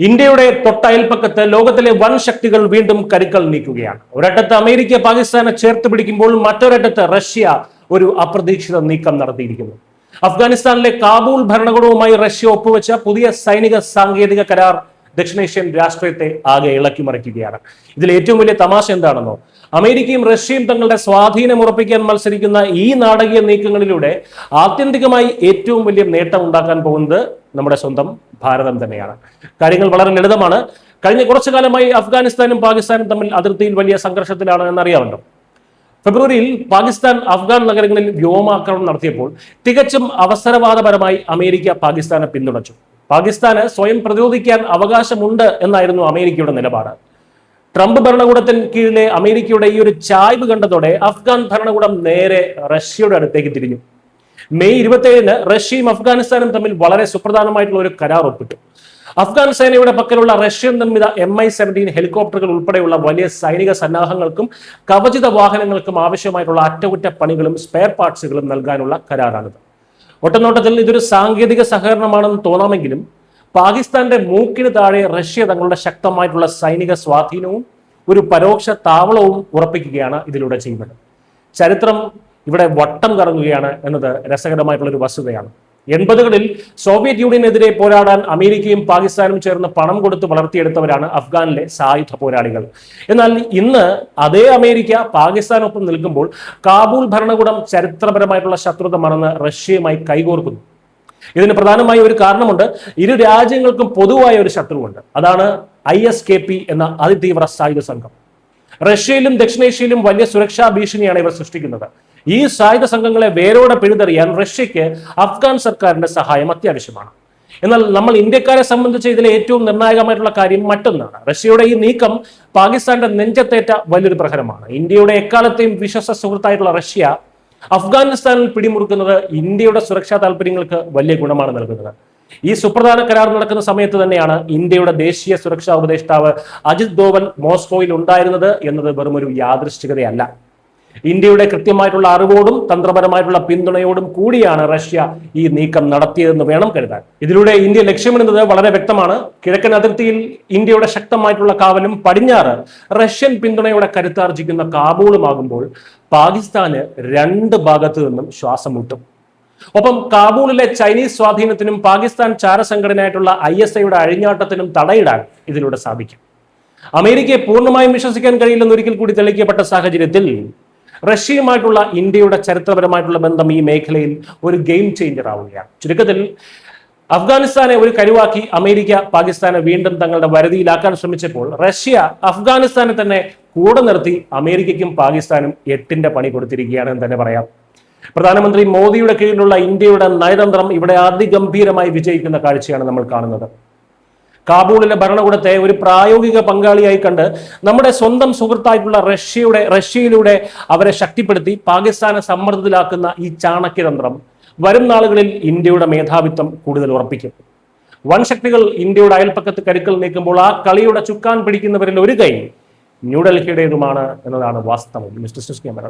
ഇന്ത്യയുടെ തൊട്ടയൽപ്പക്കത്ത് ലോകത്തിലെ വൻ ശക്തികൾ വീണ്ടും കരുക്കൾ നീക്കുകയാണ്. ഒരറ്റത്ത് അമേരിക്ക പാകിസ്ഥാനെ ചേർത്ത് പിടിക്കുമ്പോൾ മറ്റൊരറ്റത്ത് റഷ്യ ഒരു അപ്രതീക്ഷിത നീക്കം നടത്തിയിരിക്കുന്നു. അഫ്ഗാനിസ്ഥാനിലെ കാബൂൾ ഭരണകൂടവുമായി റഷ്യ ഒപ്പുവെച്ച പുതിയ സൈനിക സാങ്കേതിക കരാർ ദക്ഷിണേഷ്യൻ രാഷ്ട്രീയത്തെ ആകെ ഇളക്കി മറിക്കുകയാണ്. ഇതിൽ ഏറ്റവും വലിയ തമാശ എന്താണെന്നോ, അമേരിക്കയും റഷ്യയും തങ്ങളുടെ സ്വാധീനം ഉറപ്പിക്കാൻ മത്സരിക്കുന്ന ഈ നാടകീയ നീക്കങ്ങളിലൂടെ ആത്യന്തികമായി ഏറ്റവും വലിയ നേട്ടം ഉണ്ടാക്കാൻ പോകുന്നത് നമ്മുടെ സ്വന്തം ഭാരതം തന്നെയാണ്. കാര്യങ്ങൾ വളരെ ലളിതമാണ്. കഴിഞ്ഞ കുറച്ചു കാലമായി അഫ്ഗാനിസ്ഥാനും പാകിസ്ഥാനും തമ്മിൽ അതിർത്തിയിൽ വലിയ സംഘർഷത്തിലാണ് എന്നറിയാമല്ലോ. ഫെബ്രുവരിയിൽ പാകിസ്ഥാൻ അഫ്ഗാൻ നഗരങ്ങളിൽ വ്യോമാക്രമണം നടത്തിയപ്പോൾ തികച്ചും അവസരവാദപരമായി അമേരിക്ക പാകിസ്ഥാനെ പിന്തുണച്ചു. പാകിസ്ഥാന് സ്വയം പ്രതിരോധിക്കാൻ അവകാശമുണ്ട് എന്നായിരുന്നു അമേരിക്കയുടെ നിലപാട്. ട്രംപ് ഭരണകൂടത്തിന് കീഴിലെ അമേരിക്കയുടെ ഈ ഒരു ചായ്വ് കണ്ടതോടെ അഫ്ഗാൻ ഭരണകൂടം നേരെ റഷ്യയുടെ അടുത്തേക്ക് തിരിഞ്ഞു. മെയ് 27-ന് റഷ്യയും അഫ്ഗാനിസ്ഥാനും തമ്മിൽ വളരെ സുപ്രധാനമായിട്ടുള്ള ഒരു കരാർ ഒപ്പിട്ടു. അഫ്ഗാൻ സേനയുടെ പക്കലുള്ള റഷ്യൻ നിർമ്മിത MI-17 ഹെലികോപ്റ്ററുകൾ ഉൾപ്പെടെയുള്ള വലിയ സൈനിക സന്നാഹങ്ങൾക്കും കവചിത വാഹനങ്ങൾക്കും ആവശ്യമായിട്ടുള്ള അറ്റകുറ്റപ്പണികളും സ്പെയർ പാർട്സുകളും നൽകാനുള്ള കരാറാണിത്. ഒറ്റനോട്ടത്തിൽ ഇതൊരു സാങ്കേതിക സഹകരണമാണെന്ന് തോന്നാമെങ്കിലും പാകിസ്ഥാന്റെ മൂക്കിന് താഴെ റഷ്യ തങ്ങളുടെ ശക്തമായിട്ടുള്ള സൈനിക സ്വാധീനവും ഒരു പരോക്ഷ താവളവും ഉറപ്പിക്കുകയാണ് ഇതിലൂടെ ചെയ്യുന്നത്. ചരിത്രം ഇവിടെ വട്ടം കറങ്ങുകയാണ് എന്നത് രസകരമായിട്ടുള്ള ഒരു വസ്തുതയാണ്. 80കളിൽ സോവിയറ്റ് യൂണിയനെതിരെ പോരാടാൻ അമേരിക്കയും പാകിസ്ഥാനും ചേർന്ന് പണം കൊടുത്ത് വളർത്തിയെടുത്തവരാണ് അഫ്ഗാനിലെ സായുധ പോരാളികൾ. എന്നാൽ ഇന്ന് അതേ അമേരിക്ക പാകിസ്ഥാനൊപ്പം നിൽക്കുമ്പോൾ കാബൂൾ ഭരണകൂടം ചരിത്രപരമായിട്ടുള്ള ശത്രുത മറന്ന് റഷ്യയുമായി കൈകോർക്കുന്നു. ഇതിന് പ്രധാനമായി ഒരു കാരണമുണ്ട്. ഇരു രാജ്യങ്ങൾക്കും പൊതുവായ ഒരു ശത്രുവുണ്ട്. അതാണ് ISKP എന്ന അതിതീവ്ര സായുധ സംഘം. റഷ്യയിലും ദക്ഷിണേഷ്യയിലും വലിയ സുരക്ഷാ ഭീഷണിയാണ് ഇവർ സൃഷ്ടിക്കുന്നത്. ഈ സായുധ സംഘങ്ങളെ വേരോടെ പിഴുതെറിയാൻ റഷ്യക്ക് അഫ്ഗാൻ സർക്കാരിന്റെ സഹായം അത്യാവശ്യമാണ്. എന്നാൽ നമ്മൾ ഇന്ത്യക്കാരെ സംബന്ധിച്ച് ഇതിലെ ഏറ്റവും നിർണായകമായിട്ടുള്ള കാര്യം മറ്റൊന്നാണ്. റഷ്യയുടെ ഈ നീക്കം പാകിസ്ഥാന്റെ നെഞ്ചത്തേറ്റ വലിയൊരു പ്രഹരമാണ്. ഇന്ത്യയുടെ എക്കാലത്തെയും വിശ്വസ സുഹൃത്തായിട്ടുള്ള റഷ്യ അഫ്ഗാനിസ്ഥാനിൽ പിടിമുറുക്കുന്നത് ഇന്ത്യയുടെ സുരക്ഷാ താല്പര്യങ്ങൾക്ക് വലിയ ഗുണമാണ് നൽകുന്നത്. ഈ സുപ്രധാന കരാർ നടക്കുന്ന സമയത്ത് തന്നെയാണ് ഇന്ത്യയുടെ ദേശീയ സുരക്ഷാ ഉപദേഷ്ടാവ് അജിത് ഡോവൽ മോസ്കോയിൽ ഉണ്ടായിരുന്നത് എന്നത് വെറും ഒരു യാദൃശ്ചികതയല്ല. ഇന്ത്യയുടെ കൃത്യമായിട്ടുള്ള അറിവോടും തന്ത്രപരമായിട്ടുള്ള പിന്തുണയോടും കൂടിയാണ് റഷ്യ ഈ നീക്കം നടത്തിയതെന്ന് വേണം കരുതാൻ. ഇതിലൂടെ ഇന്ത്യ ലക്ഷ്യമിടുന്നത് വളരെ വ്യക്തമാണ്. കിഴക്കൻ അതിർത്തിയിൽ ഇന്ത്യയുടെ ശക്തമായിട്ടുള്ള കാവലും പടിഞ്ഞാറ് റഷ്യൻ പിന്തുണയോടെ കരുത്താർജിക്കുന്ന കാബൂളുമാകുമ്പോൾ പാകിസ്ഥാന് രണ്ട് ഭാഗത്തു നിന്നും ശ്വാസം മുട്ടും. ഒപ്പം കാബൂളിലെ ചൈനീസ് സ്വാധീനത്തിനും പാകിസ്ഥാൻ ചാരസംഘടനയായിട്ടുള്ള ISIയുടെ അഴിഞ്ഞാട്ടത്തിനും തടയിടാൻ ഇതിലൂടെ സാധിക്കും. അമേരിക്കയെ പൂർണ്ണമായും വിശ്വസിക്കാൻ കഴിയില്ലെന്ന് ഒരിക്കൽ കൂടി തെളിയിക്കപ്പെട്ട സാഹചര്യത്തിൽ റഷ്യയുമായിട്ടുള്ള ഇന്ത്യയുടെ ചരിത്രപരമായിട്ടുള്ള ബന്ധം ഈ മേഖലയിൽ ഒരു ഗെയിം ചേഞ്ചർ ആവുകയാണ്. ചുരുക്കത്തിൽ അഫ്ഗാനിസ്ഥാനെ ഒരു കരുവാക്കി അമേരിക്ക പാകിസ്ഥാനെ വീണ്ടും തങ്ങളുടെ വരുതിയിലാക്കാൻ ശ്രമിച്ചപ്പോൾ റഷ്യ അഫ്ഗാനിസ്ഥാനെ തന്നെ കൂടെ നിർത്തി അമേരിക്കയ്ക്കും പാകിസ്ഥാനും 8ന്റെ പണി കൊടുത്തിരിക്കുകയാണ് എന്ന് തന്നെ പറയാം. പ്രധാനമന്ത്രി മോദിയുടെ കീഴിലുള്ള ഇന്ത്യയുടെ നയതന്ത്രം ഇവിടെ അതിഗംഭീരമായി വിജയിക്കുന്ന കാഴ്ചയാണ് നമ്മൾ കാണുന്നത്. കാബൂളിലെ ഭരണകൂടത്തെ ഒരു പ്രായോഗിക പങ്കാളിയായി കണ്ട് നമ്മുടെ സ്വന്തം സുഹൃത്തായിട്ടുള്ള റഷ്യയിലൂടെ അവരെ ശക്തിപ്പെടുത്തി പാകിസ്ഥാനെ സമ്മർദ്ദത്തിലാക്കുന്ന ഈ ചാണക്യതന്ത്രം വരും നാളുകളിൽ ഇന്ത്യയുടെ മേധാവിത്വം കൂടുതൽ ഉറപ്പിക്കും. വൻ ശക്തികൾ ഇന്ത്യയുടെ അയൽപ്പക്കത്ത് കരുക്കൾ നീക്കുമ്പോൾ ആ കളിയുടെ ചുക്കാൻ പിടിക്കുന്നവരിൽ ഒരു കൈ ന്യൂഡൽഹിയുടേതുമാണ് എന്നതാണ് വാസ്തവം. Mister camera.